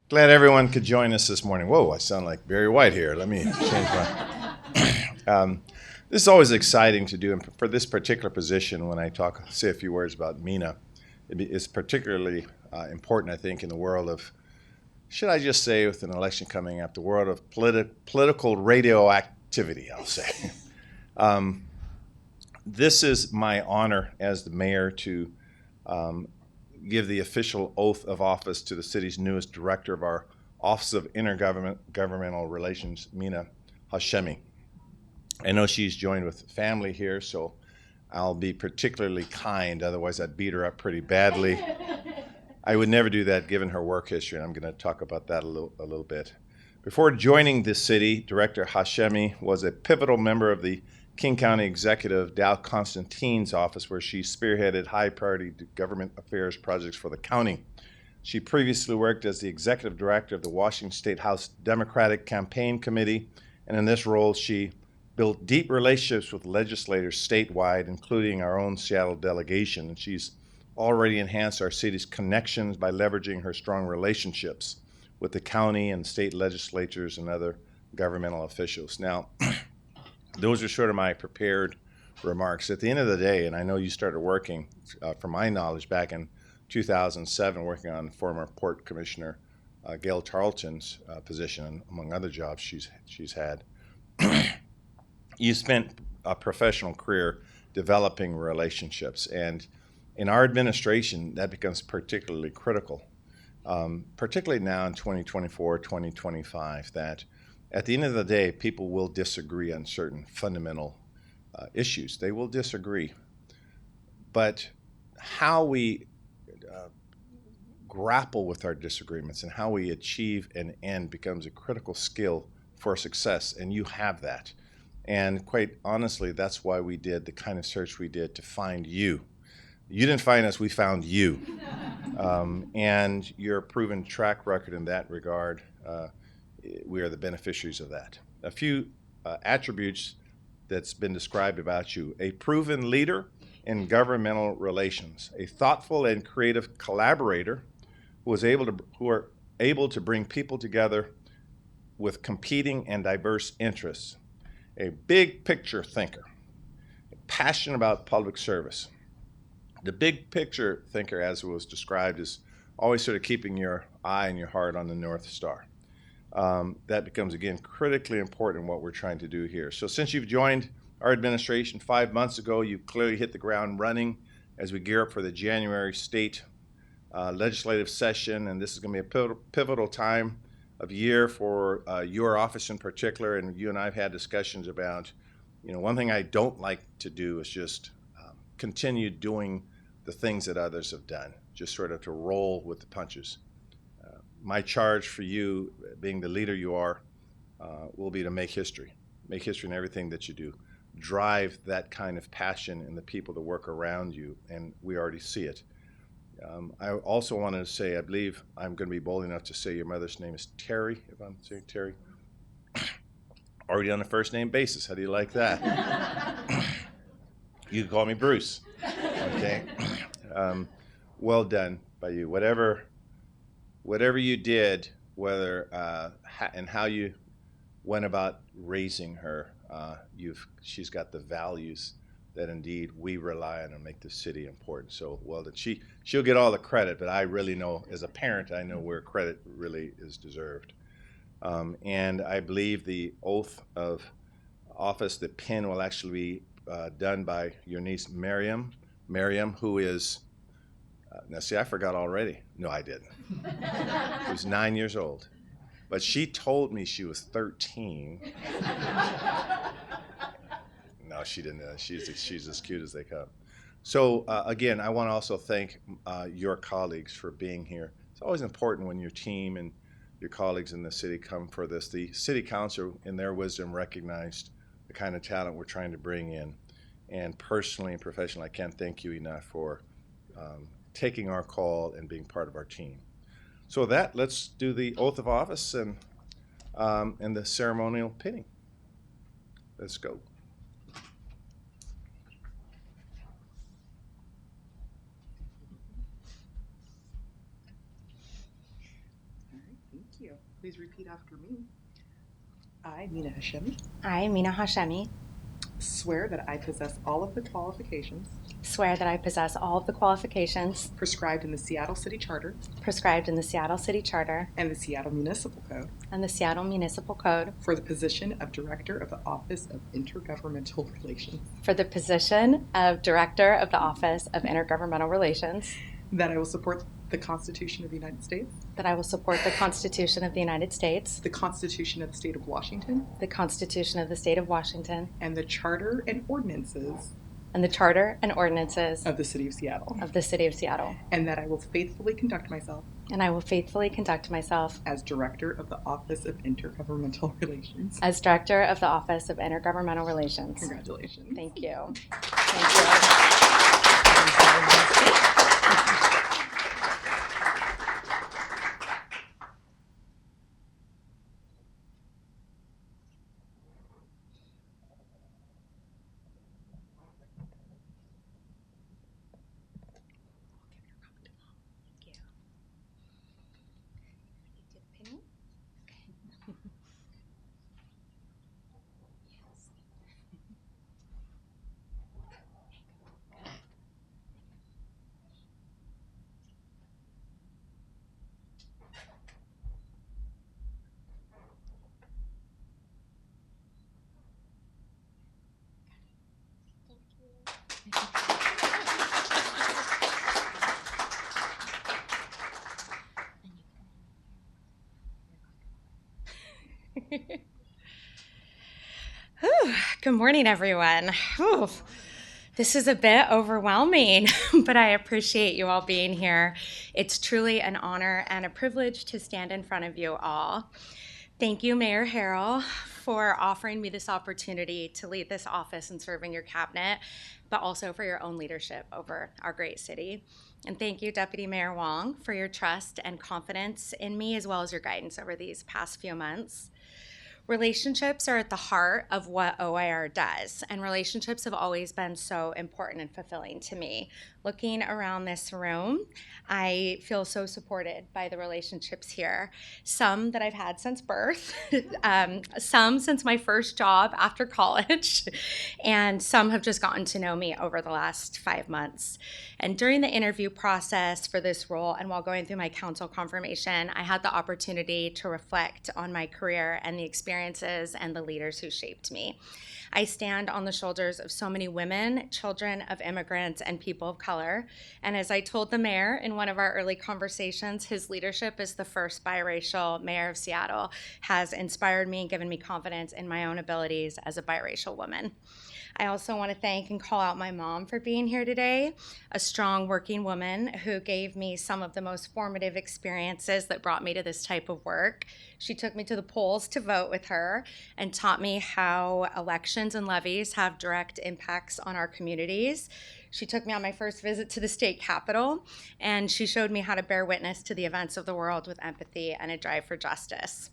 Glad everyone could join us this morning. Whoa, I sound like Barry White here. Let me change my... This is always exciting to do, and for this particular position, when I say a few words about Mina, it's particularly important, I think, in the world of, should I just say, with an election coming up, the world of political radioactivity, I'll say. This is my honor as the mayor to give the official oath of office to the city's newest director of our Office of Intergovernmental Relations, Mina Hashemi. I know she's joined with family here, so I'll be particularly kind, otherwise I'd beat her up pretty badly. I would never do that given her work history, and I'm going to talk about that a little bit. Before joining the city, Director Hashemi was a pivotal member of the King County Executive Dow Constantine's office, where she spearheaded high-priority government affairs projects for the county. She previously worked as the executive director of the Washington State House Democratic Campaign Committee, and in this role, she built deep relationships with legislators statewide, including our own Seattle delegation, and she's already enhanced our city's connections by leveraging her strong relationships with the county and state legislatures and other governmental officials. Now, those are sort of my prepared remarks. At the end of the day, and I know you started working, from my knowledge, back in 2007, working on former Port Commissioner Gail Tarleton's position, among other jobs she's had. You spent a professional career developing relationships, and in our administration, that becomes particularly critical, particularly now in 2024, 2025, that at the end of the day, people will disagree on certain fundamental issues. They will disagree. But how we grapple with our disagreements and how we achieve an end becomes a critical skill for success, and you have that. And quite honestly, that's why we did the kind of search we did to find you. You didn't find us, we found you. And your proven track record in that regard, we are the beneficiaries of that. A few attributes that's been described about you: a proven leader in governmental relations, a thoughtful and creative collaborator who are able to bring people together with competing and diverse interests, a big picture thinker, passionate about public service. The big picture thinker, as it was described, is always sort of keeping your eye and your heart on the North Star. That becomes, again, critically important in what we're trying to do here. So since you've joined our administration 5 months ago, you've clearly hit the ground running as we gear up for the January state legislative session, and this is going to be a pivotal time of year for your office in particular, and you and I have had discussions about, one thing I don't like to do is just continue doing the things that others have done, just sort of to roll with the punches. My charge for you, being the leader you are, will be to make history in everything that you do. Drive that kind of passion in the people that work around you, and we already see it. I also wanted to say, I believe I'm going to be bold enough to say your mother's name is Terry, if I'm saying Terry. Already on a first name basis. How do you like that? You can call me Bruce. Okay. Well done by you. Whatever you did, and how you went about raising her, she's got the values that indeed we rely on and make the city important. So well done. She'll get all the credit, but I really know, as a parent, I know where credit really is deserved. And I believe the oath of office, the pen, will actually be done by your niece Miriam, who is, now see, I forgot already. No, I didn't. She was 9 years old. But she told me she was 13. No, she didn't. She's as cute as they come. So again, I want to also thank your colleagues for being here. It's always important when your team and your colleagues in the city come for this. The city council, in their wisdom, recognized the kind of talent we're trying to bring in. And personally and professionally, I can't thank you enough for taking our call and being part of our team. So with that, let's do the oath of office and the ceremonial pinning. Let's go. you. Please repeat after me. I, Mina Hashemi, I, Mina Hashemi, swear that I possess all of the qualifications swear that I possess all of the qualifications prescribed in the Seattle City Charter prescribed in the Seattle City Charter and the Seattle Municipal Code and the Seattle Municipal Code for the position of Director of the Office of Intergovernmental Relations, for the position of Director of the Office of Intergovernmental Relations, that I will support the Constitution of the United States, that I will support the Constitution of the United States, the Constitution of the State of Washington, the Constitution of the State of Washington, and the Charter and ordinances and the Charter and ordinances of the City of Seattle, of the City of Seattle, and that I will faithfully conduct myself and I will faithfully conduct myself as Director of the Office of Intergovernmental Relations. as Director of the Office of Intergovernmental Relations. Congratulations. Thank you. Thank you. Good morning, everyone. This is a bit overwhelming, but I appreciate you all being here. It's truly an honor and a privilege to stand in front of you all. Thank you, Mayor Harrell, for offering me this opportunity to lead this office and serve in your cabinet, but also for your own leadership over our great city. And thank you, Deputy Mayor Wong, for your trust and confidence in me, as well as your guidance over these past few months. Relationships are at the heart of what OIR does, and relationships have always been so important and fulfilling to me. Looking around this room, I feel so supported by the relationships here. Some that I've had since birth, some since my first job after college, and some have just gotten to know me over the last 5 months. And during the interview process for this role, and while going through my council confirmation, I had the opportunity to reflect on my career and the experiences and the leaders who shaped me. I stand on the shoulders of so many women, children of immigrants, and people of color. And as I told the mayor in one of our early conversations, his leadership as the first biracial mayor of Seattle has inspired me and given me confidence in my own abilities as a biracial woman. I also want to thank and call out my mom for being here today, a strong working woman who gave me some of the most formative experiences that brought me to this type of work. She took me to the polls to vote with her and taught me how elections and levies have direct impacts on our communities. She took me on my first visit to the state capitol, and she showed me how to bear witness to the events of the world with empathy and a drive for justice.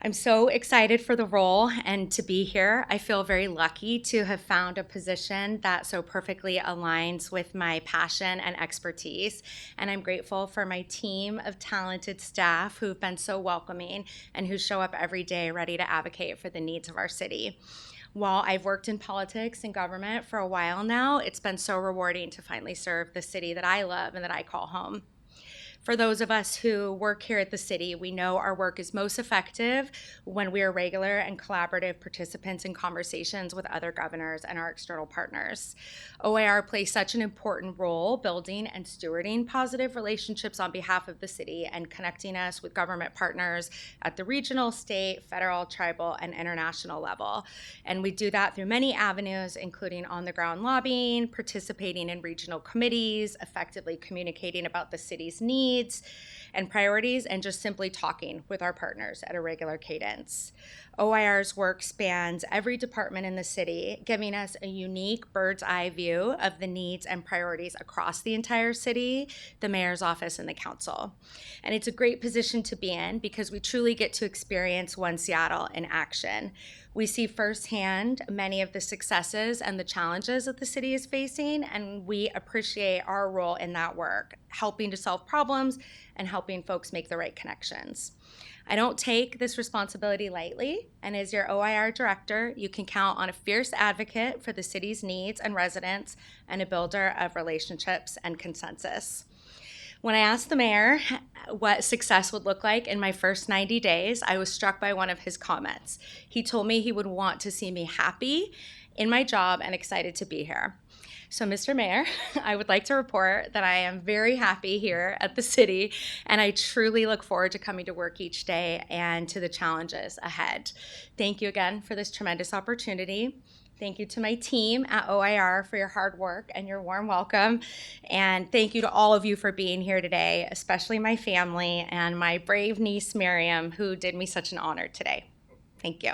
I'm so excited for the role and to be here. I feel very lucky to have found a position that so perfectly aligns with my passion and expertise. And I'm grateful for my team of talented staff who've been so welcoming and who show up every day ready to advocate for the needs of our city. While I've worked in politics and government for a while now, it's been so rewarding to finally serve the city that I love and that I call home. For those of us who work here at the city, we know our work is most effective when we are regular and collaborative participants in conversations with other governors and our external partners. OIR plays such an important role building and stewarding positive relationships on behalf of the city and connecting us with government partners at the regional, state, federal, tribal, and international level. And we do that through many avenues, including on-the-ground lobbying, participating in regional committees, effectively communicating about the city's needs and priorities, and just simply talking with our partners at a regular cadence. OIR's work spans every department in the city, giving us a unique bird's eye view of the needs and priorities across the entire city, the mayor's office, and the council. And it's a great position to be in because we truly get to experience One Seattle in action. We see firsthand many of the successes and the challenges that the city is facing, and we appreciate our role in that work, helping to solve problems and helping folks make the right connections. I don't take this responsibility lightly, and as your OIR director, you can count on a fierce advocate for the city's needs and residents and a builder of relationships and consensus. When I asked the mayor what success would look like in my first 90 days, I was struck by one of his comments. He told me he would want to see me happy in my job and excited to be here. So, Mr. Mayor, I would like to report that I am very happy here at the city, and I truly look forward to coming to work each day and to the challenges ahead. Thank you again for this tremendous opportunity. Thank you to my team at OIR for your hard work and your warm welcome. And thank you to all of you for being here today, especially my family and my brave niece, Miriam, who did me such an honor today. Thank you.